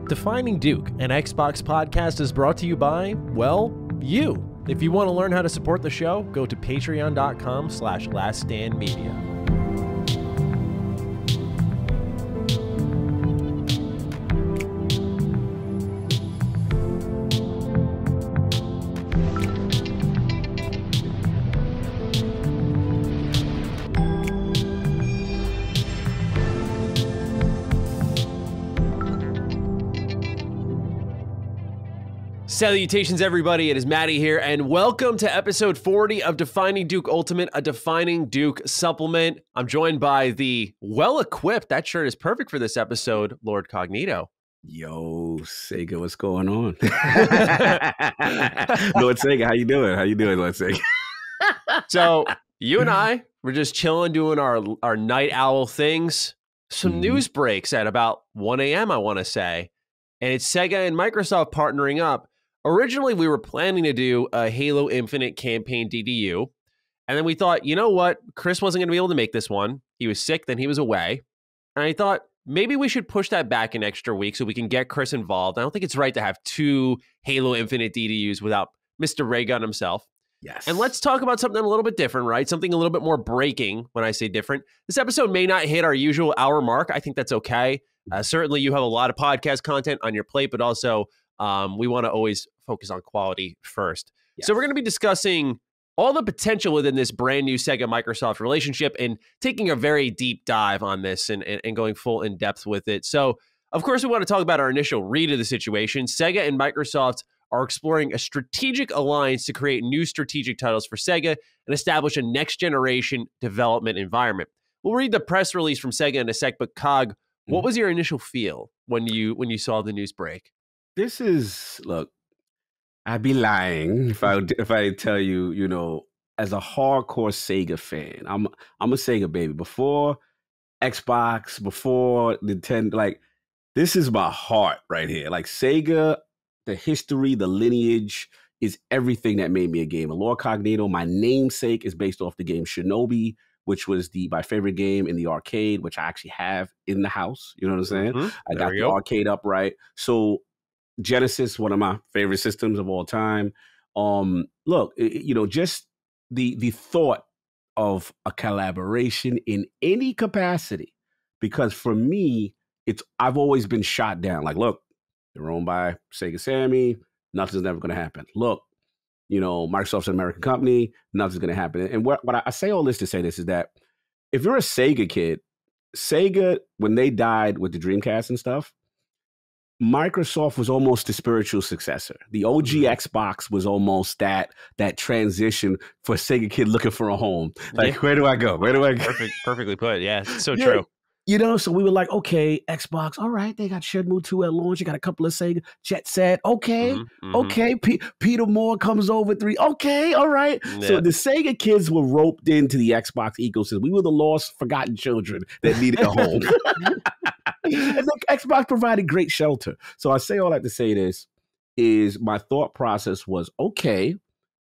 Defining Duke, an Xbox podcast, is brought to you by, well, you. If you want to learn how to support the show, go to patreon.com/laststandmedia. Salutations, everybody. It is Maddie here, and welcome to episode 40 of Defining Duke Ultimate, a Defining Duke supplement. I'm joined by the well-equipped, that shirt is perfect for this episode, Lord Cognito. Yo, Sega, what's going on? Lord Sega, how you doing? How you doing, Lord Sega? So, you and I were just chilling, doing our night owl things. Some news breaks at about 1 a.m., I want to say, and it's Sega and Microsoft partnering up. Originally, we were planning to do a Halo Infinite campaign DDU, and then we thought, you know what? Chris wasn't going to be able to make this one. He was sick, then he was away. And I thought, maybe we should push that back an extra week so we can get Chris involved. I don't think it's right to have two Halo Infinite DDUs without Mr. Raygun himself. Yes. And let's talk about something a little bit different, right? Something a little bit more breaking when I say different. This episode may not hit our usual hour mark. I think that's okay. Certainly, you have a lot of podcast content on your plate, but also we want to always focus on quality first. Yes. So we're going to be discussing all the potential within this brand new Sega-Microsoft relationship and taking a very deep dive on this and going full in depth with it. So, of course, we want to talk about our initial read of the situation. Sega and Microsoft are exploring a strategic alliance to create new strategic titles for Sega and establish a next-generation development environment. We'll read the press release from Sega in a sec, but Cog, what was your initial feel when you saw the news break? This is, look, I'd be lying if I tell you, you know, as a hardcore Sega fan, I'm a Sega baby. Before Xbox, before Nintendo, like, this is my heart right here. Like, Sega, the history, the lineage is everything that made me a gamer. Lord Cognito, my namesake, is based off the game Shinobi, which was my favorite game in the arcade, which I actually have in the house. You know what I'm saying? Mm-hmm. I got the arcade upright. So Genesis, one of my favorite systems of all time. Look, you know, just the thought of a collaboration in any capacity, because for me, I've always been shot down. Like, look, they're owned by Sega Sammy. Nothing's never going to happen. Look, you know, Microsoft's an American company. Nothing's going to happen. And what I say all this to say this is that if you're a Sega kid, Sega, when they died with the Dreamcast and stuff, Microsoft was almost the spiritual successor. The OG Xbox was almost that transition for a Sega kid looking for a home. Like, where do I go? Where do I go? Perfectly put. Yeah, it's so true. You know, so we were like, okay, Xbox, all right, they got Shenmue 2 at launch. You got a couple of Sega Jet Set. Okay, okay. Peter Moore comes over 3. Okay, all right. Yeah. So the Sega kids were roped into the Xbox ecosystem. We were the lost, forgotten children that needed a home. And look, Xbox provided great shelter. So I say all that to say this is my thought process was, okay,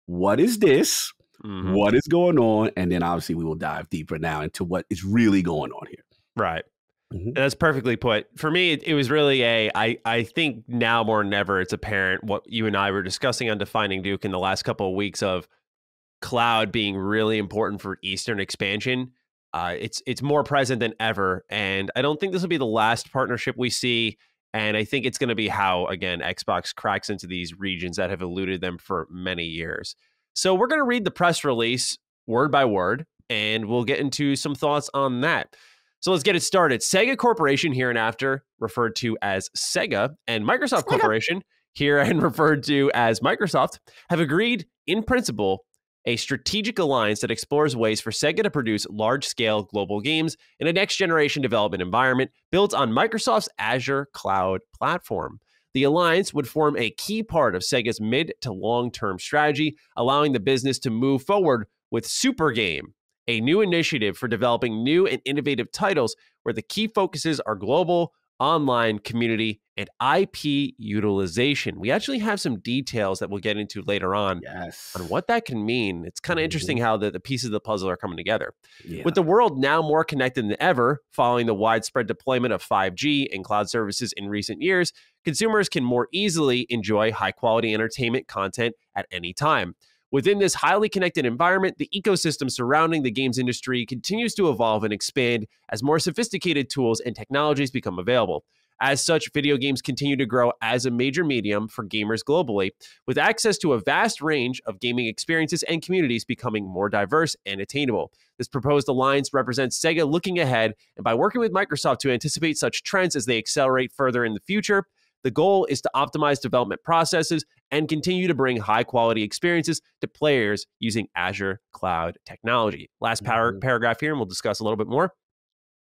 what is this? What is going on? And then obviously we will dive deeper now into what is really going on here. Right. That's perfectly put. For me, it was really I think now more than ever, it's apparent what you and I were discussing on Defining Duke in the last couple of weeks of cloud being really important for Eastern expansion. It's more present than ever. And I don't think this will be the last partnership we see. And I think it's going to be how, again, Xbox cracks into these regions that have eluded them for many years. So we're going to read the press release word by word, and we'll get into some thoughts on that. So let's get it started. Sega Corporation, hereinafter referred to as Sega, and Microsoft Corporation, here and referred to as Microsoft, have agreed in principle a strategic alliance that explores ways for Sega to produce large-scale global games in a next-generation development environment built on Microsoft's Azure cloud platform. The alliance would form a key part of Sega's mid to long-term strategy, allowing the business to move forward with Super Game, a new initiative for developing new and innovative titles where the key focuses are global, online community, and IP utilization. We actually have some details that we'll get into later on Yes. what that can mean. It's kind of interesting Mhm. how the pieces of the puzzle are coming together. With Yeah. the world now more connected than ever, following the widespread deployment of 5G and cloud services in recent years, consumers can more easily enjoy high quality entertainment content at any time. Within this highly connected environment, the ecosystem surrounding the games industry continues to evolve and expand as more sophisticated tools and technologies become available. As such, video games continue to grow as a major medium for gamers globally, with access to a vast range of gaming experiences and communities becoming more diverse and attainable. This proposed alliance represents Sega looking ahead, and by working with Microsoft to anticipate such trends as they accelerate further in the future, the goal is to optimize development processes and continue to bring high quality experiences to players using Azure cloud technology. Last Mhm. paragraph here, and we'll discuss a little bit more.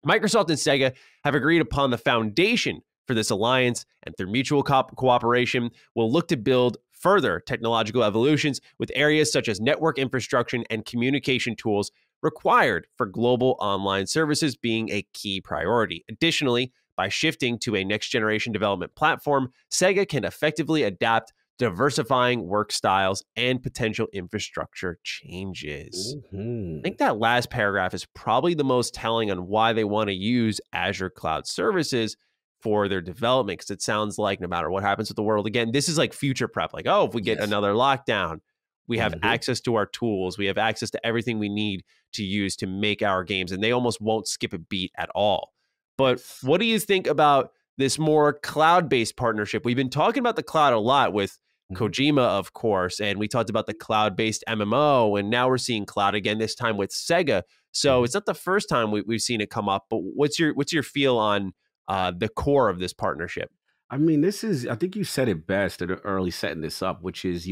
Microsoft and Sega have agreed upon the foundation for this alliance, and through mutual cooperation, will look to build further technological evolutions with areas such as network infrastructure and communication tools required for global online services being a key priority. Additionally, by shifting to a next generation development platform, Sega can effectively adapt diversifying work styles and potential infrastructure changes. I Mhm. think that last paragraph is probably the most telling on why they want to use Azure Cloud Services for their development. Because it sounds like no matter what happens with the world, again, this is like future prep. Like, oh, if we get Yes. another lockdown, we have Mhm. access to our tools, we have access to everything we need to use to make our games, and they almost won't skip a beat at all. But Yes. what do you think about this more cloud based partnership? We've been talking about the cloud a lot with Mhm. Kojima, of course, and we talked about the cloud-based MMO, and now we're seeing cloud again. This time with Sega, so Mhm. it's not the first time we've seen it come up. But what's your feel on the core of this partnership? I mean, this is, I think you said it best at early setting this up, which is,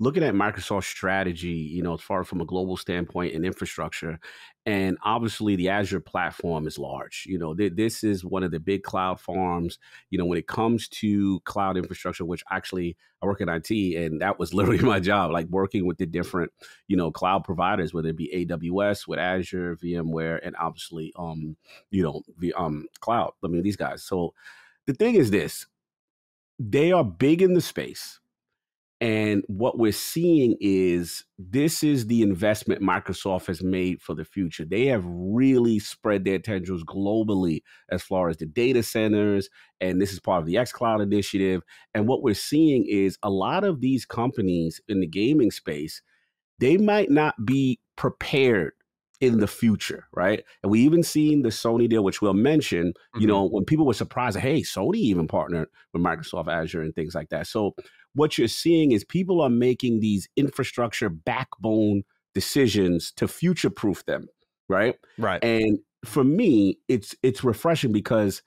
looking at Microsoft's strategy, as far from a global standpoint and infrastructure. And obviously, the Azure platform is large. This is one of the big cloud farms, when it comes to cloud infrastructure, which actually I work in IT, and that was literally my job, like working with the different, cloud providers, whether it be AWS, with Azure, VMware, and obviously, the cloud. I mean, these guys. So, the thing is this, they are big in the space. And what we're seeing is this is the investment Microsoft has made for the future. They have really spread their tendrils globally as far as the data centers. And this is part of the xCloud initiative. And what we're seeing is a lot of these companies in the gaming space, they might not be prepared in the future, right? And we even seen the Sony deal, which we'll mention, Hmm. when people were surprised, hey, Sony even partnered with Microsoft Azure and things like that. So what you're seeing is people are making these infrastructure backbone decisions to future proof them, right? Right. And for me, it's refreshing because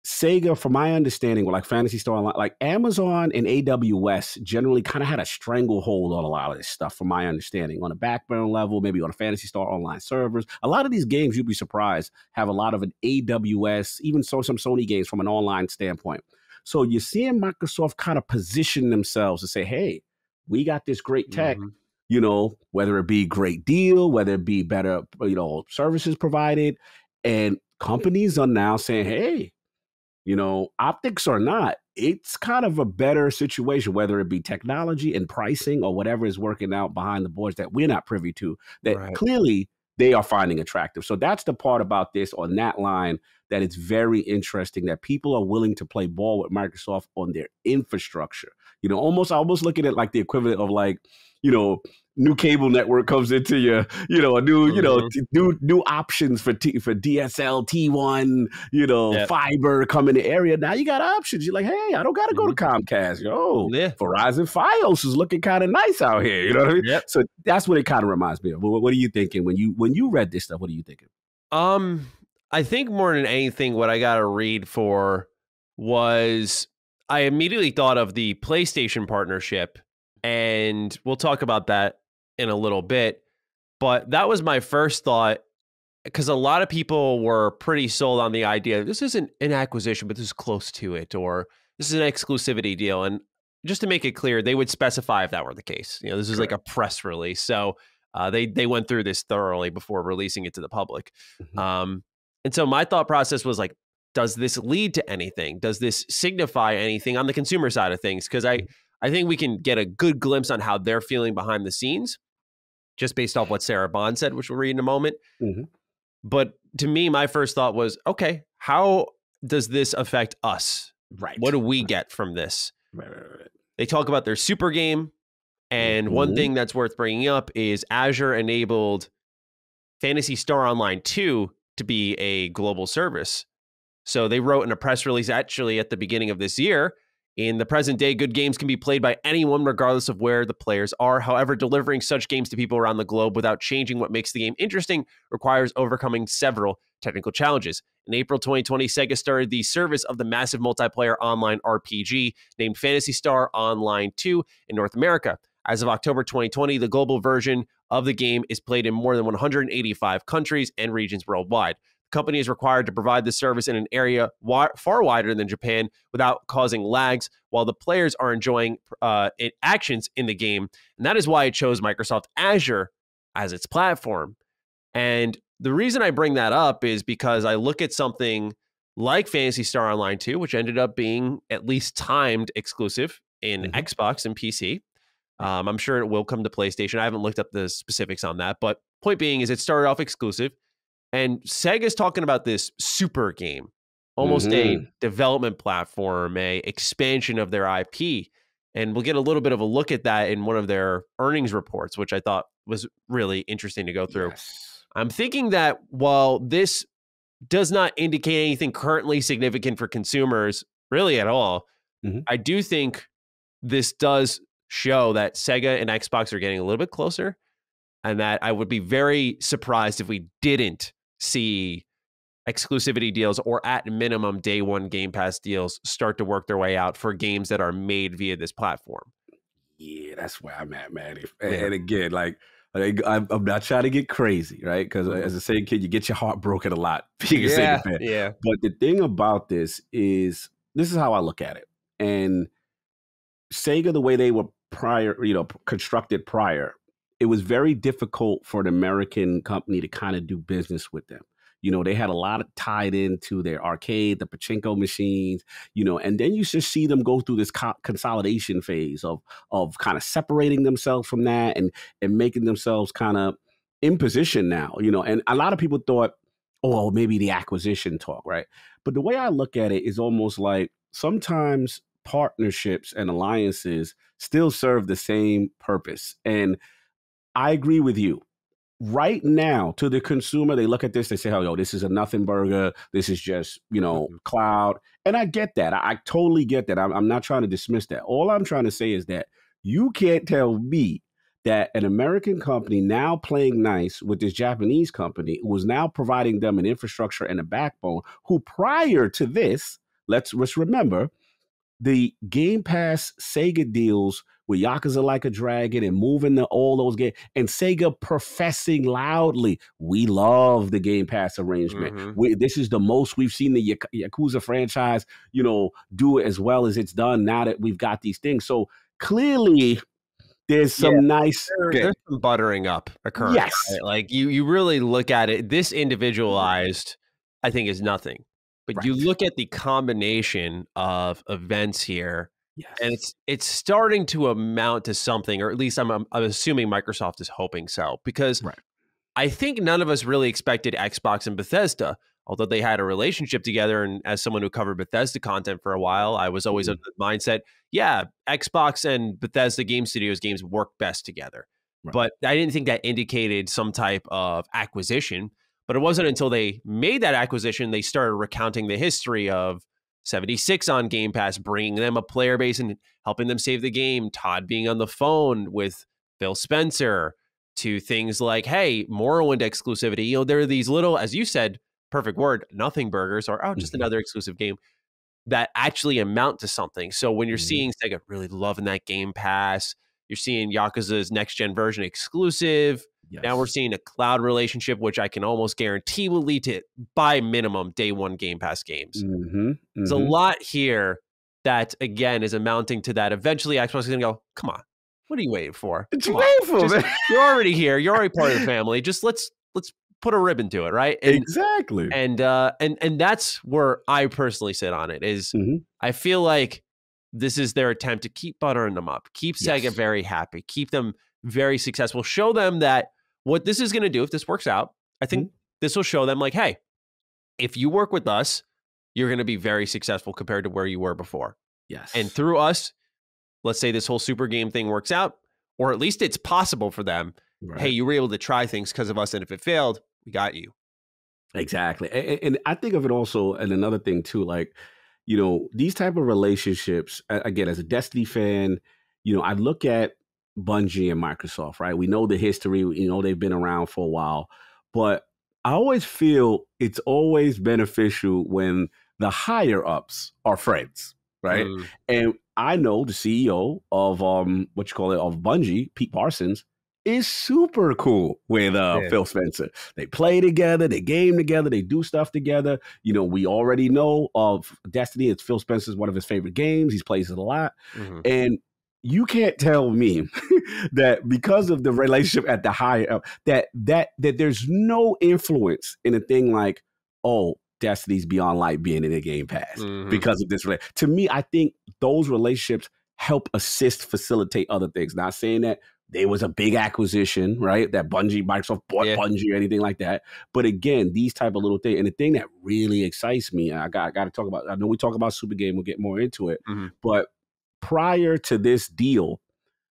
Sega, from my understanding, like Fantasy Star Online, like Amazon and AWS generally kind of had a stranglehold on a lot of this stuff, from my understanding, on a backbone level, maybe on a Fantasy Star Online servers. A lot of these games, you'd be surprised, have a lot of an AWS, even some Sony games from an online standpoint. So you're seeing Microsoft kind of position themselves to say, hey, we got this great tech, Hmm. whether it be great deal, whether it be better, services provided. And companies are now saying, hey, optics or not, it's kind of a better situation, whether it be technology and pricing or whatever is working out behind the boards that we're not privy to, that Right. clearly they are finding attractive. So that's the part about this on that line that it's very interesting that people are willing to play ball with Microsoft on their infrastructure. Almost looking at like the equivalent of like, you know, new cable network comes into you, a new, Hmm. new options for DSL T1, Yep. fiber come in the area. Now you got options. You're like, hey, I don't got to go to Hmm. Comcast. Yeah. Verizon Fios is looking kind of nice out here. You know what I mean? Yep. So that's what it kind of reminds me of. What are you thinking when you read this stuff? What are you thinking? Um, I think more than anything, what I got to read for was I immediately thought of the PlayStation partnership, and we'll talk about that in a little bit. But that was my first thought because a lot of people were pretty sold on the idea this isn't an acquisition, but this is close to it, or this is an exclusivity deal. And just to make it clear, they would specify if that were the case. This is like Correct. a press release, so they went through this thoroughly before releasing it to the public. Mhm. Um, and so my thought process was like, does this lead to anything? Does this signify anything on the consumer side of things? Because I think we can get a good glimpse on how they're feeling behind the scenes, just based off what Sarah Bond said, which we'll read in a moment. Mm-hmm. But to me, my first thought was, okay, how does this affect us? Right. What do we get from this? Right. They talk about their super game. And one thing that's worth bringing up is Azure enabled Phantasy Star Online 2 to be a global service. So they wrote in a press release actually at the beginning of this year, in the present day, good games can be played by anyone regardless of where the players are. However, delivering such games to people around the globe without changing what makes the game interesting requires overcoming several technical challenges. In April 2020, SEGA started the service of the massive multiplayer online RPG named Phantasy Star Online 2 in North America. As of October 2020, the global version of the game is played in more than 185 countries and regions worldwide. The company is required to provide the service in an area far wider than Japan without causing lags, while the players are enjoying actions in the game. And that is why it chose Microsoft Azure as its platform. And the reason I bring that up is because I look at something like Phantasy Star Online 2, which ended up being at least timed exclusive in Xbox and PC. I'm sure it will come to PlayStation. I haven't looked up the specifics on that, but point being is it started off exclusive, and Sega's talking about this super game, almost a development platform, a expansion of their IP. And we'll get a little bit of a look at that in one of their earnings reports, which I thought was really interesting to go through. Yes. I'm thinking that while this does not indicate anything currently significant for consumers, really at all, I do think this does show that Sega and Xbox are getting a little bit closer, and that I would be very surprised if we didn't see exclusivity deals or at minimum day one Game Pass deals start to work their way out for games that are made via this platform. Yeah, that's where I'm at, man. And again, like I'm not trying to get crazy, right? Because as a Sega kid, you get your heart broken a lot being a Sega fan. Yeah. But the thing about this is how I look at it. And Sega, the way they were constructed prior, it was very difficult for an American company to kind of do business with them. They had a lot of tied into their arcade, the pachinko machines, and then you just see them go through this consolidation phase of kind of separating themselves from that and making themselves kind of in position now, and a lot of people thought, oh, maybe the acquisition talk, right? But the way I look at it is almost like sometimes partnerships and alliances still serve the same purpose. And I agree with you. Right now, to the consumer, they look at this, they say, oh, this is a nothing burger. This is just, cloud. And I get that. I totally get that. I'm not trying to dismiss that. All I'm trying to say is that you can't tell me that an American company now playing nice with this Japanese company who is now providing them an infrastructure and a backbone, who prior to this, let's remember, the Game Pass Sega deals with Yakuza Like a Dragon and moving to all those games, and Sega professing loudly, we love the Game Pass arrangement. This is the most we've seen the Yakuza franchise, do as well as it's done now that we've got these things. So clearly, there's some there's some buttering up occurring. Yes, right? Like you really look at it. This individualized, I think, is nothing. But you look at the combination of events here, and it's starting to amount to something, or at least I'm assuming Microsoft is hoping so, because I think none of us really expected Xbox and Bethesda, although they had a relationship together. And as someone who covered Bethesda content for a while, I was always of the mindset, Xbox and Bethesda Game Studios games work best together. But I didn't think that indicated some type of acquisition. But it wasn't until they made that acquisition, they started recounting the history of 76 on Game Pass, bringing them a player base and helping them save the game, Todd being on the phone with Phil Spencer, to things like, hey, Morrowind exclusivity. There are these little, as you said, perfect word, nothing burgers, or just another exclusive game that actually amount to something. So when you're seeing Sega really loving that Game Pass, you're seeing Yakuza's next-gen version exclusive. Now we're seeing a cloud relationship, which I can almost guarantee will lead to, by minimum, day one Game Pass games. There's a lot here that, again, is amounting to that. Eventually, Xbox is going to go, come on, what are you waiting for? Man. You're already here. You're already part of the family. Just let's put a ribbon to it, right? Exactly. And that's where I personally sit on it. Is I feel like this is their attempt to keep buttering them up, keep Sega very happy, keep them very successful, show them that what this is going to do, if this works out, I think this will show them like, hey, if you work with us, you're going to be very successful compared to where you were before. Yes. And through us, let's say this whole super game thing works out, or at least it's possible for them. Right. Hey, you were able to try things because of us. And if it failed, we got you. Exactly. And I think of it also, and another thing too, like, you know, these type of relationships, again, as a Destiny fan, you know, I look at Bungie and Microsoft, right? We know the history, you know, they've been around for a while, but I always feel it's always beneficial when the higher ups are friends, right? And I know the CEO of of Bungie, Pete Parsons, is super cool with Phil Spencer. They play together, they game together, they do stuff together. You know, we already know of Destiny. It's Phil Spencer's one of his favorite games. He plays it a lot. And you can't tell me that because of the relationship at the higher up, that there's no influence in a thing like, oh, Destiny's Beyond Light being in the Game Pass because of this. To me, I think those relationships help assist, facilitate other things. Not saying that there was a big acquisition, right? That Microsoft bought Bungie or anything like that. But again, these type of little things. And the thing that really excites me, and I got to talk about, I know we talk about Super Game, we'll get more into it. But prior to this deal,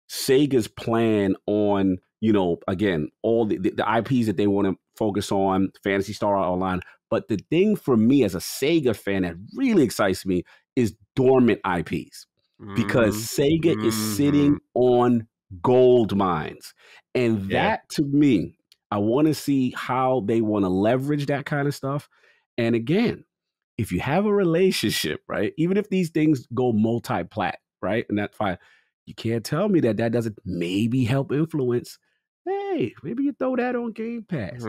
Sega's plan on, you know, again, all the IPs that they want to focus on, Phantasy Star Online. But the thing for me as a Sega fan that really excites me is dormant IPs. Because Sega is sitting on gold mines. And that to me, I want to see how they want to leverage that kind of stuff. And again, if you have a relationship, right, even if these things go multi-plat, right, and that's fine, you can't tell me that doesn't maybe help influence. Hey, maybe you throw that on Game Pass.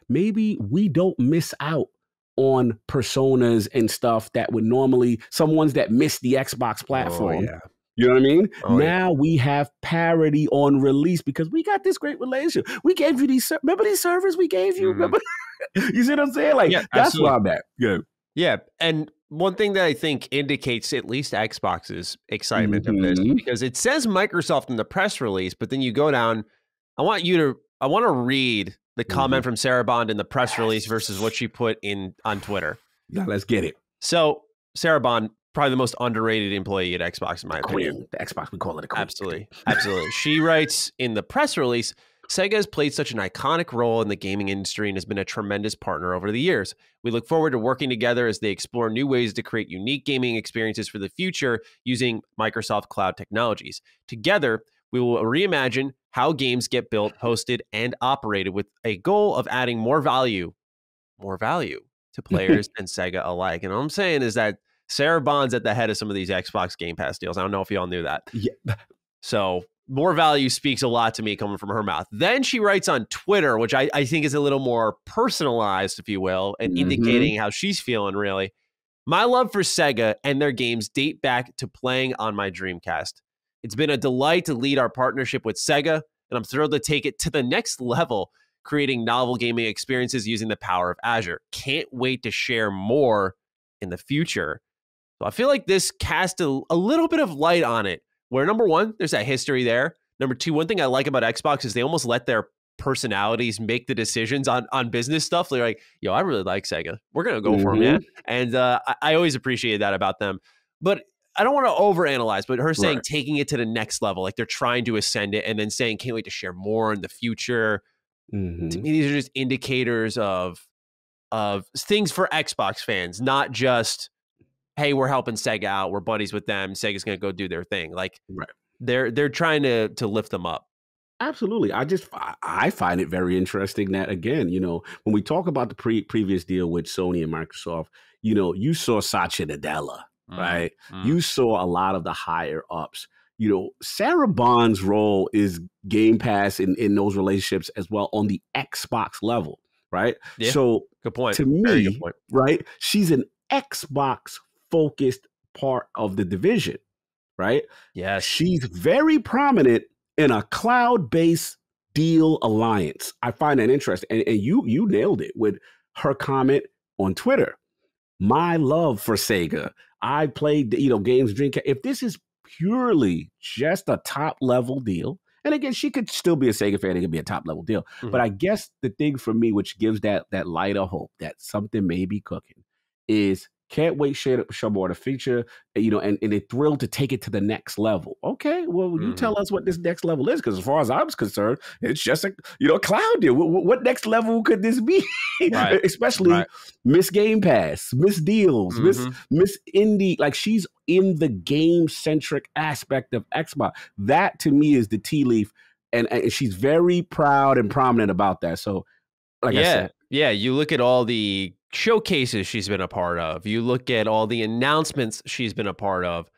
Maybe we don't miss out on personas and stuff that would normally, some ones that miss the Xbox platform. You know what I mean? Now we have parity on release because we got this great relationship. We gave you these, remember these servers we gave you? Remember? You see what I'm saying? Like, that's where I'm at. Yeah. And one thing that I think indicates at least Xbox's excitement of this, because it says Microsoft in the press release, but then you go down, I want to read the comment from Sarah Bond in the press release versus what she put on Twitter. Yeah, let's get it. So Sarah Bond, probably the most underrated employee at Xbox, in my opinion. The Xbox, we call it a queen. Absolutely. She writes in the press release, Sega has played such an iconic role in the gaming industry and has been a tremendous partner over the years. We look forward to working together as they explore new ways to create unique gaming experiences for the future using Microsoft Cloud technologies. Together, we will reimagine how games get built, hosted, and operated with a goal of adding more value to players and Sega alike. And all I'm saying is that Sarah Bond's at the head of some of these Xbox Game Pass deals. I don't know if y'all knew that. So more value speaks a lot to me coming from her mouth. Then she writes on Twitter, which I think is a little more personalized, if you will, and indicating how she's feeling, really. My love for Sega and their games date back to playing on my Dreamcast. It's been a delight to lead our partnership with Sega, and I'm thrilled to take it to the next level, creating novel gaming experiences using the power of Azure. Can't wait to share more in the future. So I feel like this cast a little bit of light on it, where number one, there's that history there. Number two, one thing I like about Xbox is they almost let their personalities make the decisions on business stuff. They're like, yo, I really like Sega. We're going to go for it, man. And I always appreciate that about them. But I don't want to overanalyze, but her saying taking it to the next level, like they're trying to ascend it and then saying, can't wait to share more in the future. To me, these are just indicators of things for Xbox fans, not just, hey, we're helping Sega out. We're buddies with them. Sega's going to go do their thing. Like they're trying to lift them up. Absolutely. I find it very interesting that, again, you know, when we talk about the previous deal with Sony and Microsoft, you know, you saw Satya Nadella, right? You saw a lot of the higher ups. You know, Sarah Bond's role is Game Pass in those relationships as well on the Xbox level, right? Yeah. So good point. To me, right, she's an Xbox focused part of the division, right? Yes. She's very prominent in a cloud-based deal alliance. I find that interesting. And you nailed it with her comment on Twitter. My love for Sega. I played, games, Dreamcast. If this is purely just a top level deal, and again, she could still be a Sega fan. It could be a top level deal. Mhm. But I guess the thing for me, which gives that light of hope that something may be cooking, is can't wait show more the feature, and they're thrilled to take it to the next level. Okay, well, you tell us what this next level is, because as far as I was concerned, it's just a cloud deal. What next level could this be? Right. Especially Right. Miss Game Pass, Miss Deals, Miss Indie. Like, she's in the game centric aspect of Xbox. That to me is the tea leaf, and she's very proud and prominent about that. So, like I said, you look at all the showcases she's been a part of. You look at all the announcements she's been a part of.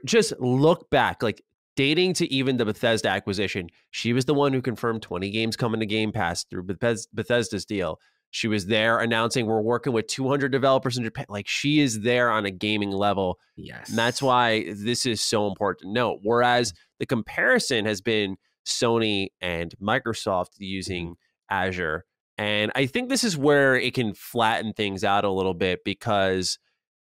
Just look back, like dating to even the Bethesda acquisition. She was the one who confirmed 20 games coming to Game Pass through Bethesda's deal. She was there announcing we're working with 200 developers in Japan. Like, she is there on a gaming level. yes, And that's why this is so important to note. Whereas the comparison has been Sony and Microsoft using Azure. And I think this is where it can flatten things out a little bit, because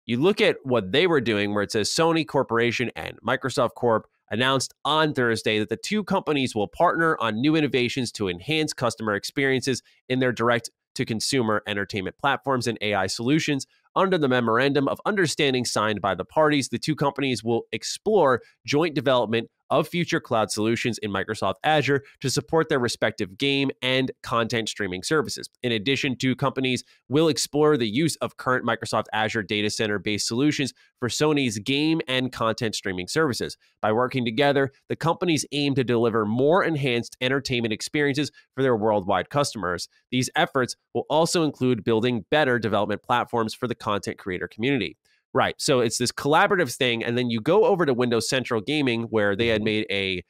you look at what they were doing, where it says Sony Corporation and Microsoft Corp announced on Thursday that the two companies will partner on new innovations to enhance customer experiences in their direct-to-consumer entertainment platforms and AI solutions. Under the memorandum of understanding signed by the parties, the two companies will explore joint development of future cloud solutions in Microsoft Azure to support their respective game and content streaming services. In addition, two companies will explore the use of current Microsoft Azure data center-based solutions for Sony's game and content streaming services. By working together, the companies aim to deliver more enhanced entertainment experiences for their worldwide customers. These efforts will also include building better development platforms for the content creator community. Right. So it's this collaborative thing. And then you go over to Windows Central Gaming, where they had made a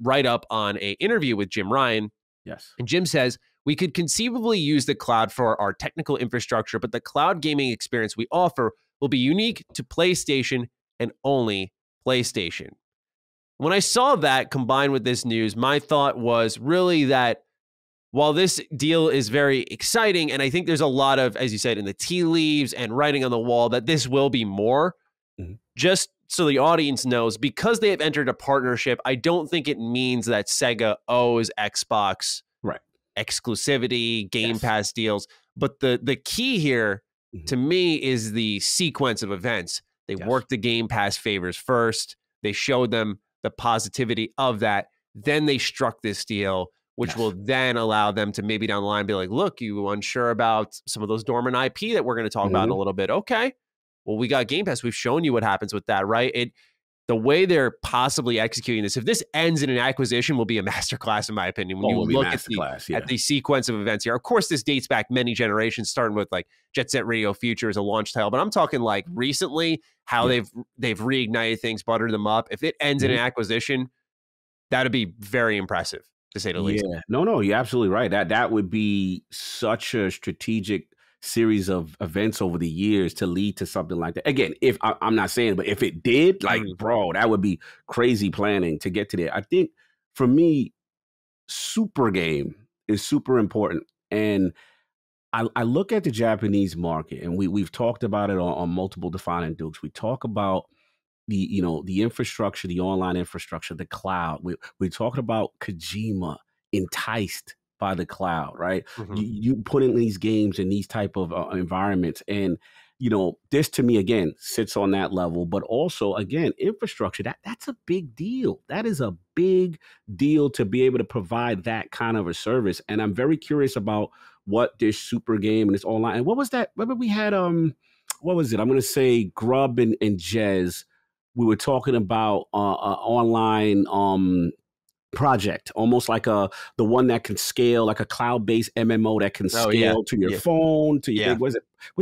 write-up on an interview with Jim Ryan. yes, And Jim says, we could conceivably use the cloud for our technical infrastructure, but the cloud gaming experience we offer will be unique to PlayStation and only PlayStation. When I saw that combined with this news, my thought was really that while this deal is very exciting, and I think there's a lot of, as you said, in the tea leaves and writing on the wall, that this will be more, just so the audience knows, because they have entered a partnership, I don't think it means that Sega owes Xbox exclusivity, Game Pass deals. But the key here, to me, is the sequence of events. They worked the Game Pass favors first. They showed them the positivity of that. Then they struck this deal, which will then allow them to maybe down the line be like, look, you unsure about some of those dormant IP that we're going to talk about in a little bit. Okay, well, we got Game Pass. We've shown you what happens with that, right? The way they're possibly executing this, if this ends in an acquisition, will be a masterclass, in my opinion. When you look at the sequence of events here, of course, this dates back many generations, starting with like Jet Set Radio Future as a launch title. But I'm talking like recently, how they've reignited things, buttered them up. If it ends in an acquisition, that'd be very impressive, to say the least. Yeah, no, you're absolutely right. That would be such a strategic series of events over the years to lead to something like that. Again, if I'm not saying, but if it did, like, bro, that would be crazy planning to get to there. I think for me, super game is super important. And I look at the Japanese market, and we've talked about it on multiple Defining Dukes. We talk about the infrastructure, the online infrastructure, the cloud. We're talking about Kojima enticed by the cloud, right? You put in these games in these type of environments, and this to me again sits on that level. But also, again, infrastructure, that's a big deal. That is a big deal to be able to provide that kind of a service. And I'm very curious about what this super game and this online. And what was that? Remember we had what was it? I'm going to say Grub and Jez. We were talking about online project, almost like the one that can scale, like a cloud-based MMO that can scale to your phone, to your was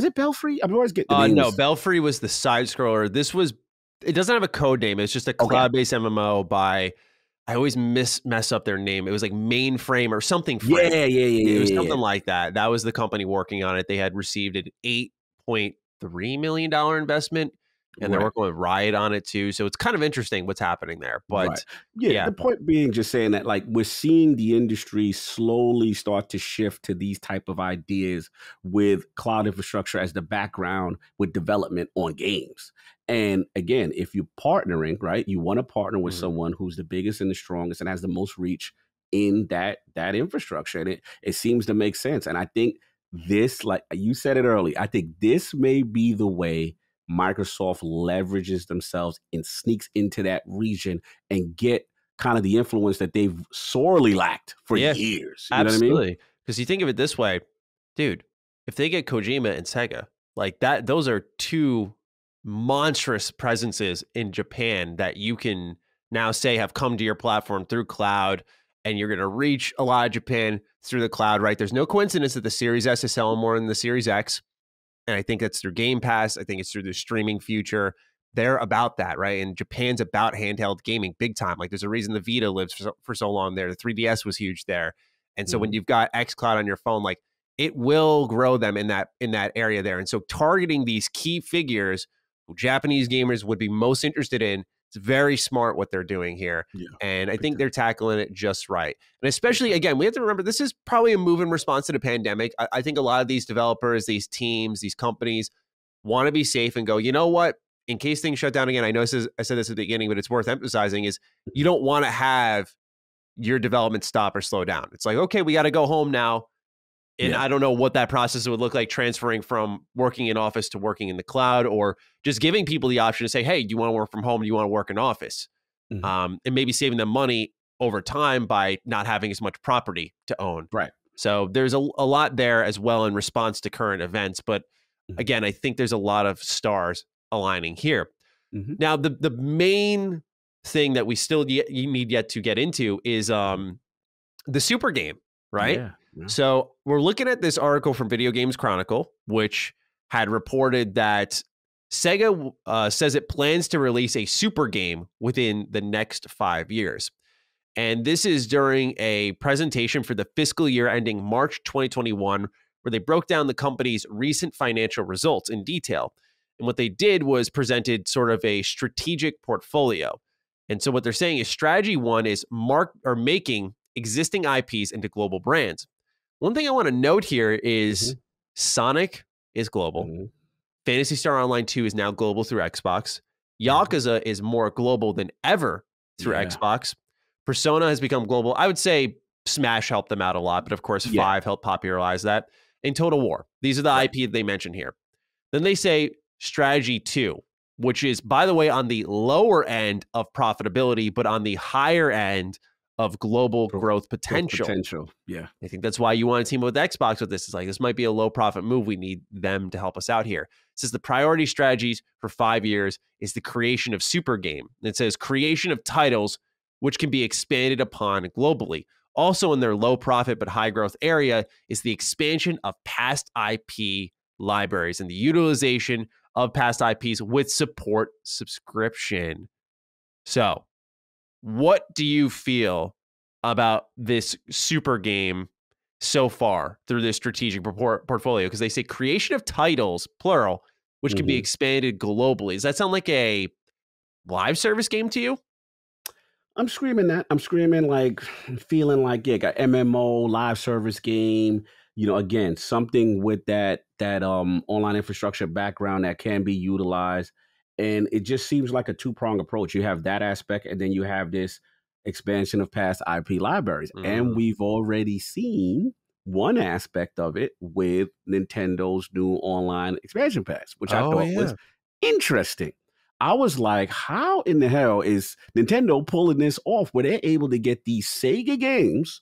it Belfry? I'm always getting the names. No, Belfry was the side scroller. It doesn't have a code name. It's just a cloud-based MMO by, I always mess up their name. It was like Mainframe or something. It was something like that. That was the company working on it. They had received an $8.3 million investment. and they're Right. working with Riot on it too. So it's kind of interesting what's happening there. Right. But Yeah. yeah, The point being just saying that like we're seeing the industry slowly start to shift to these type of ideas with cloud infrastructure as the background with development on games. And again, if you're partnering, right, you want to partner with mhm. someone who's the biggest and the strongest and has the most reach in that infrastructure. And it seems to make sense. And I think this, like you said it early, I think this may be the way Microsoft leverages themselves and sneaks into that region and get kind of the influence that they've sorely lacked for Yeah, years. You know what I mean? absolutely. Because you think of it this way, dude, if they get Kojima and Sega, like that, those are two monstrous presences in Japan that you can now say have come to your platform through cloud, and you're going to reach a lot of Japan through the cloud, right? There's no coincidence that the Series S is selling more than the Series X. And I think that's through Game Pass. I think it's through the streaming future. They're about that, right? And Japan's about handheld gaming big time. Like there's a reason the Vita lives for so long there. The 3DS was huge there. And so when you've got xCloud on your phone, like it will grow them in that area there. And so targeting these key figures who Japanese gamers would be most interested in, it's very smart what they're doing here. Yeah. And I Big think time. they're tackling it just right. And especially, again, we have to remember this is probably a move in response to the pandemic. I think a lot of these developers, these teams, these companies want to be safe and go, you know what? In case things shut down again, I know I said this at the beginning, but it's worth emphasizing is you don't want to have your development stop or slow down. It's like, okay, we got to go home now. And Yeah. I don't know what that process would look like transferring from working in office to working in the cloud, or just giving people the option to say, hey, do you want to work from home? Do you want to work in office? Mhm. And maybe saving them money over time by not having as much property to own. Right. So there's a lot there as well in response to current events. But Mhm. again, I think there's a lot of stars aligning here. Mhm. Now, the main thing that we still need yet to get into is the super game, right? Yeah. Yeah. So we're looking at this article from Video Games Chronicle, which had reported that Sega says it plans to release a super game within the next 5 years. And this is during a presentation for the fiscal year ending March 2021, where they broke down the company's recent financial results in detail. And what they did was presented sort of a strategic portfolio. And so what they're saying is strategy one is making existing IPs into global brands. One thing I want to note here is Mhm. Sonic is global. Mhm. Phantasy Star Online 2 is now global through Xbox. Mhm. Yakuza is more global than ever through Yeah. Xbox. Persona has become global. I would say Smash helped them out a lot, but of course, Yeah. 5 helped popularize that. In Total War, these are the Right. IP that they mention here. Then they say Strategy 2, which is, by the way, on the lower end of profitability, but on the higher end of global growth Growth potential. potential. Yeah. I think that's why you want to team up with Xbox with this. It's like, this might be a low profit move. We need them to help us out here. It says the priority strategies for 5 years is the creation of super game. It says creation of titles which can be expanded upon globally. Also in their low profit but high growth area is the expansion of past IP libraries and the utilization of past IPs with support subscription. So, what do you feel about this super game so far through this strategic portfolio? Because they say creation of titles, plural, which can be Mhm. expanded globally. Does that sound like a live service game to you? I'm screaming that. I'm screaming like feeling like yeah, got MMO live service game. You know, again, something with that online infrastructure background that can be utilized, and it just seems like a two-prong approach. You have that aspect, and then you have this expansion of past IP libraries, and Mm. we've already seen one aspect of it with Nintendo's new online expansion pass, which I Oh, thought was yeah. interesting. I was like, how in the hell is Nintendo pulling this off where they're able to get these Sega games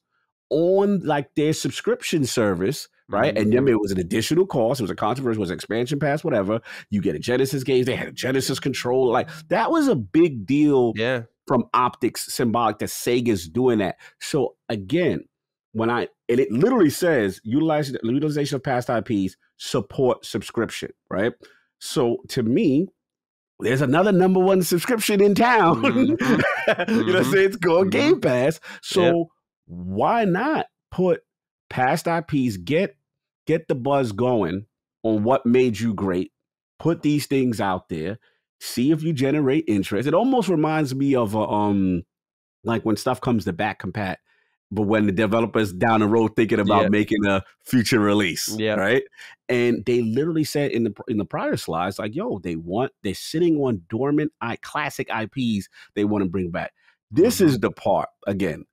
on like their subscription service, right? And then Mhm. it was an additional cost. It was a controversy, it was an expansion pass, whatever. You get a Genesis games, they had a Genesis controller. Like that was a big deal Yeah. from optics symbolic that Sega's doing that. So again, and it literally says utilization of past IPs, support subscription, right? So to me, there's another number one subscription in town. Mhm. You know what I'm Mhm. saying? It's called Mhm. Game Pass. Yep. So why not put past IPs, get the buzz going on what made you great, put these things out there, see if you generate interest. It almost reminds me of like when stuff comes to back compat, but when the developers down the road thinking about Yep. making a future release, Yep. right? And they literally said in the prior slides, like, yo, they're sitting on dormant classic IPs they want to bring back. This is the part, again,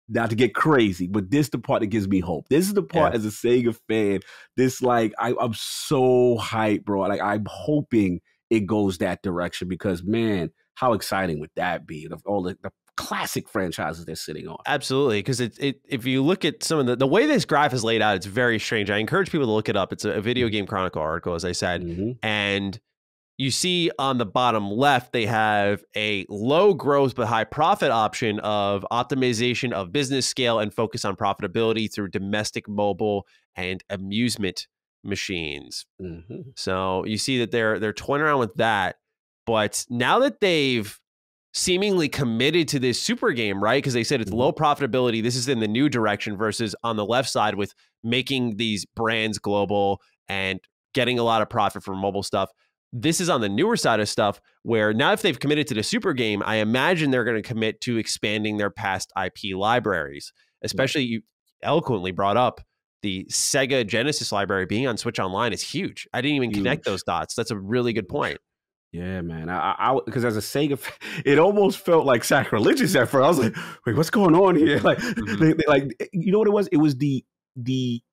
not to get crazy, but this is the part that gives me hope. This is the part as a Sega fan, this like I'm so hyped, bro. Like I'm hoping it goes that direction because man, how exciting would that be? Of all the classic franchises they're sitting on. Absolutely, because if you look at some of the way this graph is laid out, it's very strange. I encourage people to look it up. It's a Video Game Chronicle article, as I said, and you see on the bottom left, they have a low growth but high profit option of optimization of business scale and focus on profitability through domestic mobile and amusement machines. So you see that they're toying around with that. But now that they've seemingly committed to this super game, right? Because they said it's low profitability. This is in the new direction versus on the left side with making these brands global and getting a lot of profit from mobile stuff. This is on the newer side of stuff where now if they've committed to the super game, I imagine they're going to commit to expanding their past IP libraries, especially you eloquently brought up the Sega Genesis library being on Switch Online is huge. I didn't even connect those dots. That's a really good point. Yeah, man. I because as a Sega fan, it almost felt like sacrilegious at first. I was like, wait, what's going on here? Like, they, like you know what it was? It was the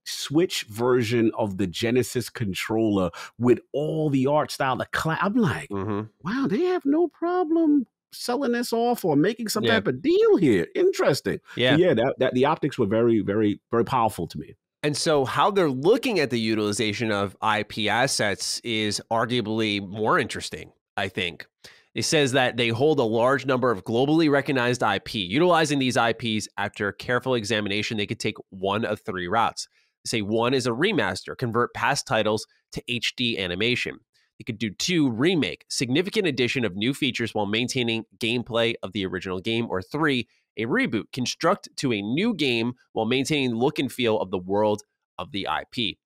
Switch version of the Genesis controller with all the art style, I'm like, wow, they have no problem selling this off or making some type of deal here. Interesting. Yeah. So yeah, that the optics were very, very, very powerful to me. And so how they're looking at the utilization of IP assets is arguably more interesting, I think. It says that they hold a large number of globally recognized IP. Utilizing these IPs after careful examination, they could take one of three routes. They say one is a remaster, convert past titles to HD animation. They could do two, remake, significant addition of new features while maintaining gameplay of the original game. Or three, a reboot, construct to a new game while maintaining the look and feel of the world of the IP.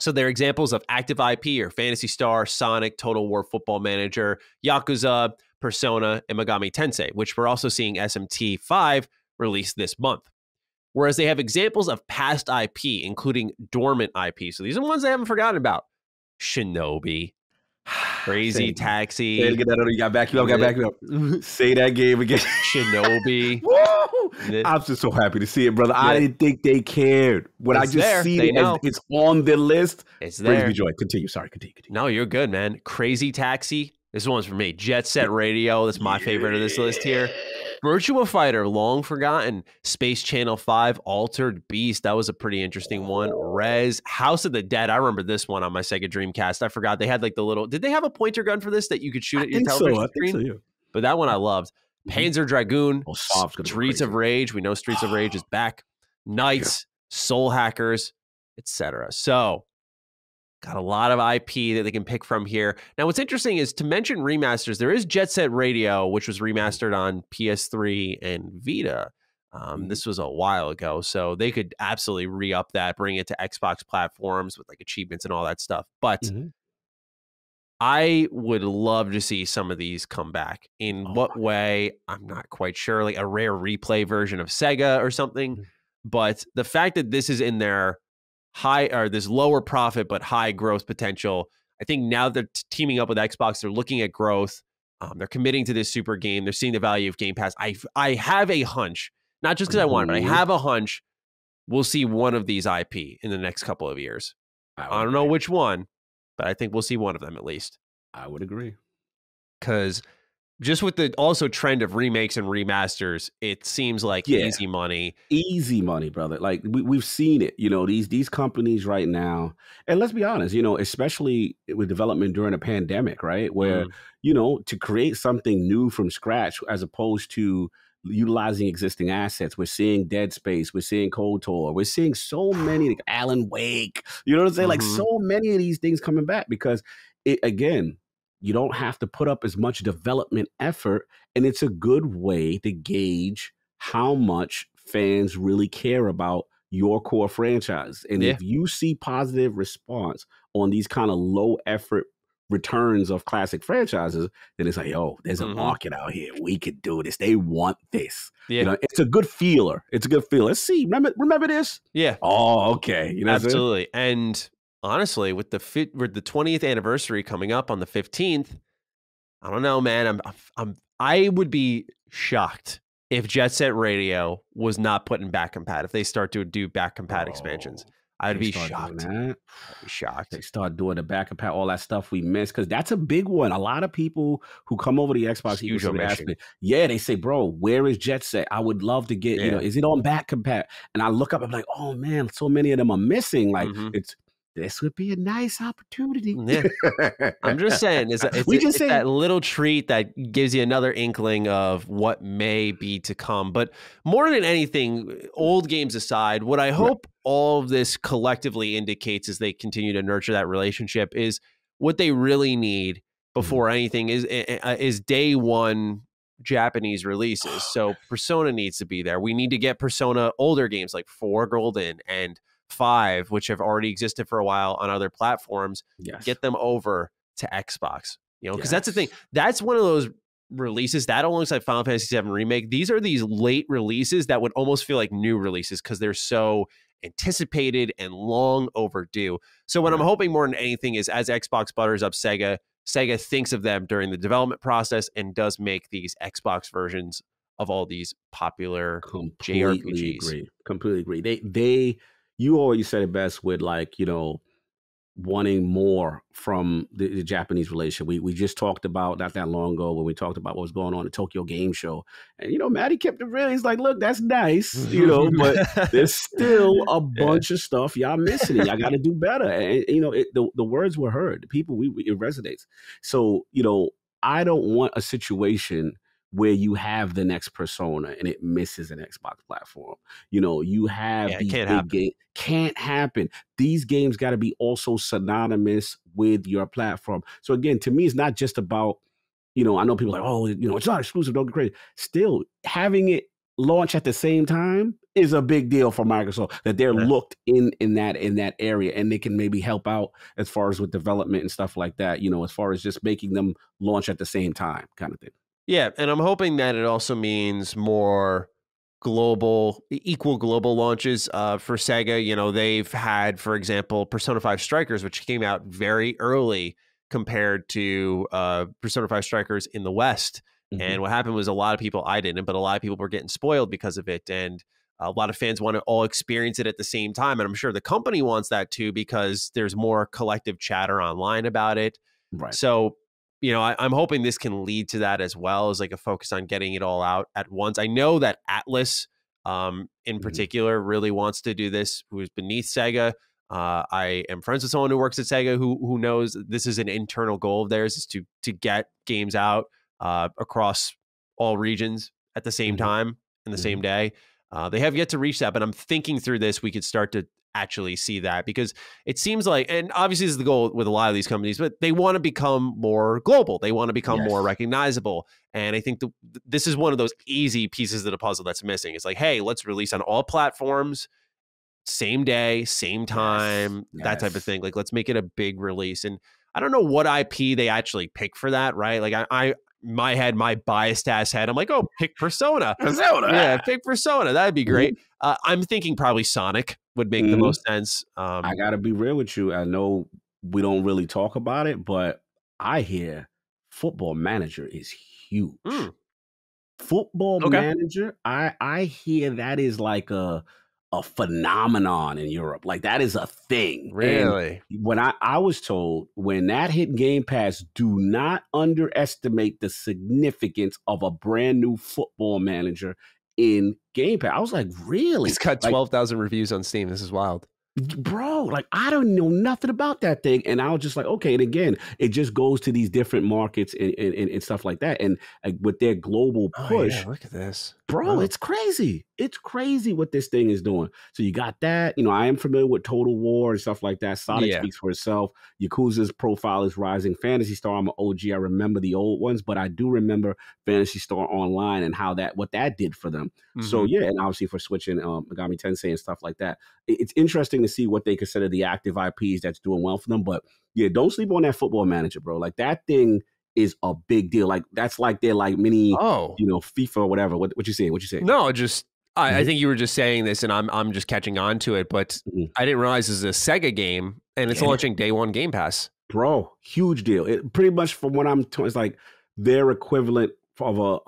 So they're examples of active IP or Phantasy Star, Sonic, Total War Football Manager, Yakuza, Persona, and Megami Tensei, which we're also seeing SMT 5 released this month. Whereas they have examples of past IP, including dormant IP. So these are the ones I haven't forgotten about. Shinobi, Crazy Taxi. Say it again. You got back you up. Got back you up. Say that game again. Shinobi. Woo! I'm just so happy to see it, brother. I didn't think they cared. When It's I just there. see They it, know. it's on the list. It's Brings there. me joy. Continue. Sorry, continue. No, you're good, man. Crazy Taxi. This one's for me. Jet Set Radio. That's my favorite of this list here. Virtua Fighter, long forgotten. Space Channel 5, Altered Beast. That was a pretty interesting one. Rez, House of the Dead. I remember this one on my Sega Dreamcast. I forgot they had like the little. Did they have a pointer gun for this that you could shoot at your television screen? I think so, yeah. But that one I loved. Panzer Dragoon, Soft's gonna go Streets of crazy. Rage. We know Streets of Rage is back. Knights, Soul Hackers, etc. So got a lot of IP that they can pick from here. Now, what's interesting is to mention remasters. There is Jet Set Radio, which was remastered on PS3 and Vita. This was a while ago, so they could absolutely re-up that, bring it to Xbox platforms with like achievements and all that stuff. But I would love to see some of these come back. In what way? I'm not quite sure. Like a rare replay version of Sega or something. But the fact that this is in their high or this lower profit but high growth potential, I think now they're teaming up with Xbox. They're looking at growth. They're committing to this super game. They're seeing the value of Game Pass. I have a hunch, not just because I want it, but I have a hunch we'll see one of these IP in the next couple of years. I don't know which one, but I think we'll see one of them at least. I would agree. Because just with the also trend of remakes and remasters, it seems like easy money. Easy money, brother. Like we've seen it, you know, these companies right now. And let's be honest, you know, especially with development during a pandemic, right? Where, you know, to create something new from scratch as opposed to utilizing existing assets. We're seeing Dead Space, we're seeing KOTOR, we're seeing so many, like Alan Wake, you know what I'm saying? Like so many of these things coming back because it, again, you don't have to put up as much development effort, and it's a good way to gauge how much fans really care about your core franchise. And if you see positive response on these kind of low effort returns of classic franchises, then it's like, oh, there's a Mm-hmm. market out here. We could do this. They want this. Yeah. You know, it's a good feeler. It's a good feel. Let's see. Remember this? Yeah. Oh, okay. You know what I'm saying? Absolutely. And honestly, with the 20th anniversary coming up on the 15th, I don't know, man. I would be shocked if Jet Set Radio was not put in back compat. If they start to do back compat expansions, I'd be shocked. I'd be shocked. They start doing the back compat, all that stuff we missed, because that's a big one. A lot of people who come over the Xbox, Huge omission. they say, bro, where is Jet Set? I would love to get, you know, is it on back compat? And I look up, I'm like, oh man, so many of them are missing. Like this would be a nice opportunity. Yeah. I'm just saying, it's that little treat that gives you another inkling of what may be to come. But more than anything, old games aside, what I hope all of this collectively indicates as they continue to nurture that relationship is what they really need before anything is day one Japanese releases. So Persona needs to be there. We need to get Persona older games like 4 Golden and 5, which have already existed for a while on other platforms, get them over to Xbox. You know, because that's the thing. That's one of those releases that alongside Final Fantasy VII Remake, these are these late releases that would almost feel like new releases because they're so anticipated and long overdue. So what I'm hoping more than anything is as Xbox butters up Sega thinks of them during the development process and does make these Xbox versions of all these popular JRPGs. Completely agree. You always said it best with, like, you know, wanting more from the Japanese relationship. We just talked about not that long ago when we talked about what was going on at Tokyo Game Show. And, you know, Maddie kept it real. He's like, look, that's nice, you know, but there's still a bunch of stuff y'all missing. Y'all got to do better. And, you know, the words were heard. The people, it resonates. So, you know, I don't want a situation where you have the next Persona and it misses an Xbox platform. You know, you have these big games. Can't happen. These games got to be also synonymous with your platform. So again, to me, it's not just about, you know, I know people are like, oh, you know, it's not exclusive, don't get crazy. Still, having it launch at the same time is a big deal for Microsoft, that they're looked in that area, and they can maybe help out as far as with development and stuff like that, you know, as far as just making them launch at the same time kind of thing. Yeah, and I'm hoping that it also means more equal global launches for Sega. You know, they've had, for example, Persona 5 Strikers, which came out very early compared to Persona 5 Strikers in the West. And what happened was a lot of people, I didn't, but a lot of people were getting spoiled because of it. And a lot of fans want to all experience it at the same time. And I'm sure the company wants that too, because there's more collective chatter online about it. Right. So, you know, I'm hoping this can lead to that as well, as like a focus on getting it all out at once. I know that Atlas in particular really wants to do this, who is beneath Sega. I am friends with someone who works at Sega who knows this is an internal goal of theirs, is to get games out across all regions at the same time in the same day. They have yet to reach that, but I'm thinking through this, we could start to actually see that, because it seems like, and obviously this is the goal with a lot of these companies, but they want to become more global. They want to become more recognizable. And I think this is one of those easy pieces of the puzzle that's missing. It's like, hey, let's release on all platforms, same day, same time, that type of thing. Like, let's make it a big release. And I don't know what IP they actually pick for that, right? Like my biased ass head, I'm like, oh, pick Persona. Yeah, pick Persona. That'd be great. I'm thinking probably Sonic would make the most sense. I got to be real with you. I know we don't really talk about it, but I hear Football Manager is huge. Football Manager, I hear that is like a phenomenon in Europe. Like, that is a thing. Really? And when I was told, when that hit Game Pass, do not underestimate the significance of a brand new Football Manager in Game Pass. I was like, really? It's got 12,000 reviews on Steam. This is wild. Bro, like, I don't know nothing about that thing. And I was just like, okay. And again, it just goes to these different markets and stuff like that. And with their global push, look at this. Bro, it's crazy. It's crazy what this thing is doing. So you got that. You know, I am familiar with Total War and stuff like that. Sonic speaks for itself. Yakuza's profile is rising. Phantasy Star, I'm an OG. I remember the old ones, but I do remember Phantasy Star Online and what that did for them. So yeah, and obviously for Switch and Megami Tensei and stuff like that. It's interesting to see what they consider the active IPs that's doing well for them. But Yeah, don't sleep on that Football Manager, bro. Like that thing is a big deal. Like that's like their like mini, Oh, FIFA or whatever. What you saying? What you saying? no, just I Mhm, think you were just saying this, and I'm just catching on to it. But mhm. I didn't realize this is a Sega game, and it's Get it, launching day one Game Pass. bro. Huge deal. It pretty much from what I'm told, it's like their equivalent of a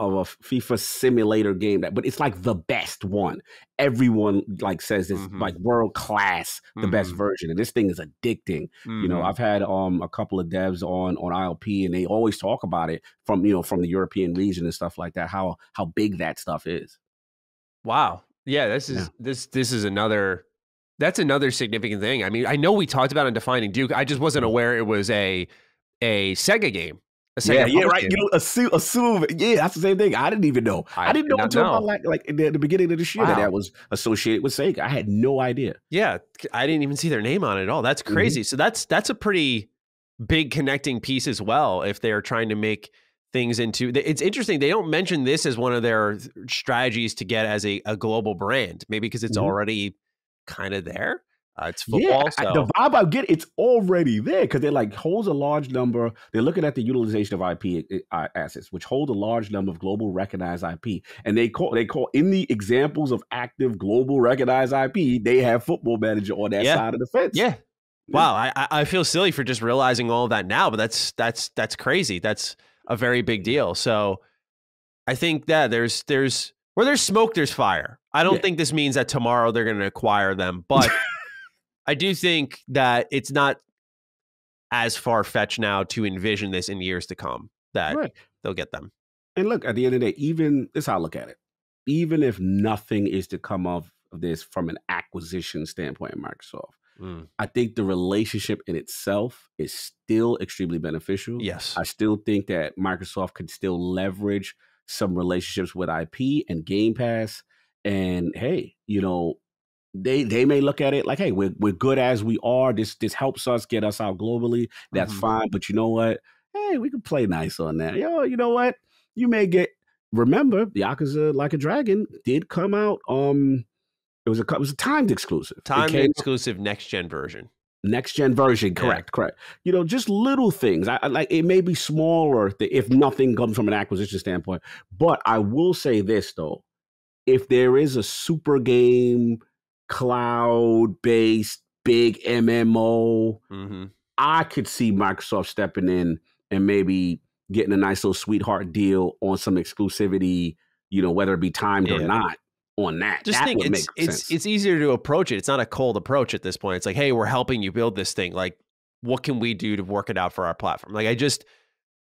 FIFA simulator game but it's like the best one. Everyone like says it's Mm-hmm. like world class, the best Mm-hmm. version, and this thing is addicting. Mm-hmm. I've had a couple of devs on ILP, and they always talk about it from the European region and stuff like that. How big that stuff is. Wow. Yeah, this Yeah, is this is another that's another significant thing. I mean, I know we talked about in Defining Duke. I just wasn't Mhm. aware it was a Sega game, a Yeah, Sega yeah, published right. game. Assume. Yeah, that's the same thing. I didn't even know. I I didn't did know not until about know. like in the beginning of this year that Wow. that was associated with Sega. I had no idea. Yeah, I didn't even see their name on it at all. That's Hmm. crazy. So that's a pretty big connecting piece as well. If they are trying to make things into, it's interesting. They don't mention this as one of their strategies to get as a global brand. Maybe because it's Hmm. already kind of there. It's Yeah, football, the so vibe I get, it's already there because they're like holds a large number. They're looking at the utilization of IP assets, which hold a large number of global recognized IP, and they call in the examples of active global recognized IP, they have Football Manager on that yeah, side of the fence. yeah. Yeah, Wow, I feel silly for just realizing all of that now, but that's crazy. That's a very big deal. So I think that there's where there's smoke, there's fire. I don't yeah. think this means that tomorrow they're going to acquire them, but I do think that it's not as far fetched now to envision this in years to come that Right. they'll get them. And look, at the end of the day, even this is how I look at it. Even if nothing is to come of this from an acquisition standpoint in Microsoft, Mm. I think the relationship in itself is still extremely beneficial. Yes. I still think that Microsoft could still leverage some relationships with IP and Game Pass. And hey, they may look at it like, hey, we're good as we are. This helps us get us out globally. That's Hmm. fine. But you know what? Hey, we can play nice on that. You know what? You may get. Remember, Yakuza Like a Dragon did come out. It was a timed exclusive. It Timed came exclusive next gen version. next gen version. Yeah. Correct. Just little things. I like it may be smaller if nothing comes from an acquisition standpoint. But I will say this though: if there is a super game, cloud based big MMO, Hmm. I could see Microsoft stepping in and maybe getting a nice little sweetheart deal on some exclusivity, whether it be timed or Yeah. not on that. Just That think would make it's sense. it's easier to approach it. It's not a cold approach at this point. It's like, hey, we're helping you build this thing. Like, what can we do to work it out for our platform? Like,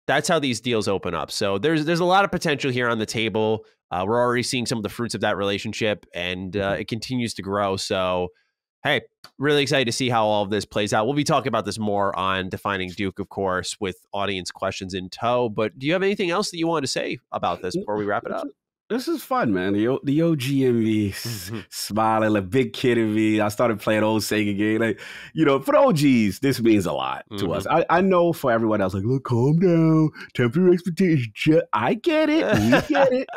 that's how these deals open up. So there's a lot of potential here on the table. We're already seeing some of the fruits of that relationship, and Mhm. it continues to grow. So, hey, really excited to see how all of this plays out. We'll be talking about this more on Defining Duke, of course, with audience questions in tow. But do you have anything else that you wanted to say about this before we wrap it This up? is, this is fun, man. The OG in me Mhm. smiling, like big kid in me. I started playing old Sega game. Like, for the OGs, this means a lot to us. Mhm. I know for everyone else, like, look, calm down, temper your expectations. I get it. We get it.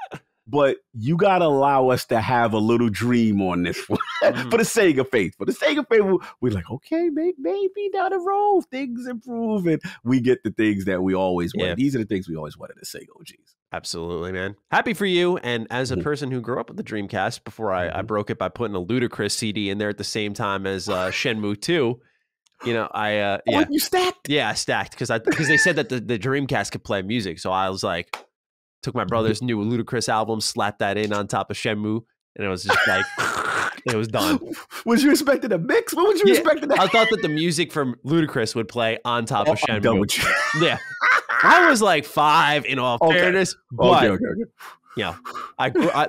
But you gotta allow us to have a little dream on this one Mhm. for the Sega faith. For the Sega faith, we're like, okay, maybe down the road things improve and we get the things that we always Yeah. wanted. These are the things we always wanted as Sega OGs. Absolutely, man. Happy for you. And as a Mhm. person who grew up with the Dreamcast before I Mhm. broke it by putting a Ludicrous CD in there at the same time as Shenmue 2, Oh, yeah. you stacked. Yeah, I stacked because they said that the Dreamcast could play music. So I was like, took my brother's new Ludicrous album, slapped that in on top of Shenmue, and it was just like, it was done. Was you expecting a mix? What was you Yeah, expecting? I thought that the music from Ludicrous would play on top of I'm done Shenmue. with you. Yeah, I was like 5 in all Okay. fairness, Okay. but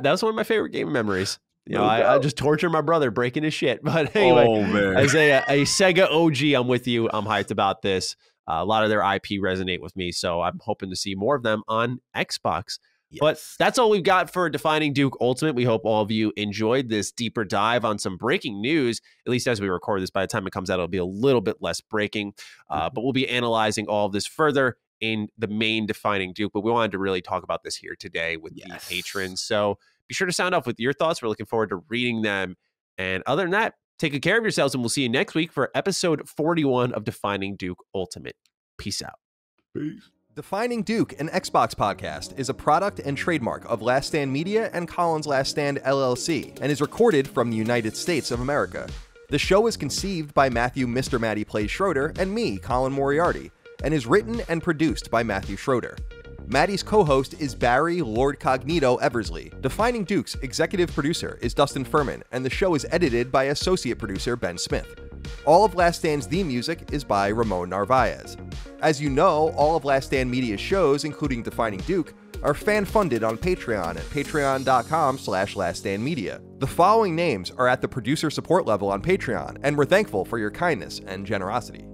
that was one of my favorite gaming memories. No I doubt. just tortured my brother breaking his shit. But anyway, Oh man. as a Sega OG, I'm with you. I'm hyped about this. A lot of their IP resonate with me, so I'm hoping to see more of them on Xbox. But Yes. that's all we've got for Defining Duke Ultimate. We hope all of you enjoyed this deeper dive on some breaking news. At least as we record this, by the time it comes out, it'll be a little bit less breaking. But we'll be analyzing all of this further in the main Defining Duke. But we wanted to really talk about this here today with the Yes. patrons. So be sure to sound off with your thoughts. We're looking forward to reading them. And other than that, Take good care of yourselves, and we'll see you next week for episode 41 of Defining Duke Ultimate. Peace out. Peace. Defining Duke, an Xbox podcast, is a product and trademark of Last Stand Media and Collins Last Stand LLC, and is recorded from the United States of America. The show is conceived by Matthew Mr. Matty Plays Schroeder and me, Colin Moriarty, and is written and produced by Matthew Schroeder. Matty's co-host is Barry Lord Cognito Eversley. Defining Duke's executive producer is Dustin Furman, and the show is edited by associate producer Ben Smith. All of Last Stand's theme music is by Ramon Narvaez. As you know, all of Last Stand Media's shows, including Defining Duke, are fan-funded on Patreon at patreon.com/laststandmedia. The following names are at the producer support level on Patreon, and we're thankful for your kindness and generosity.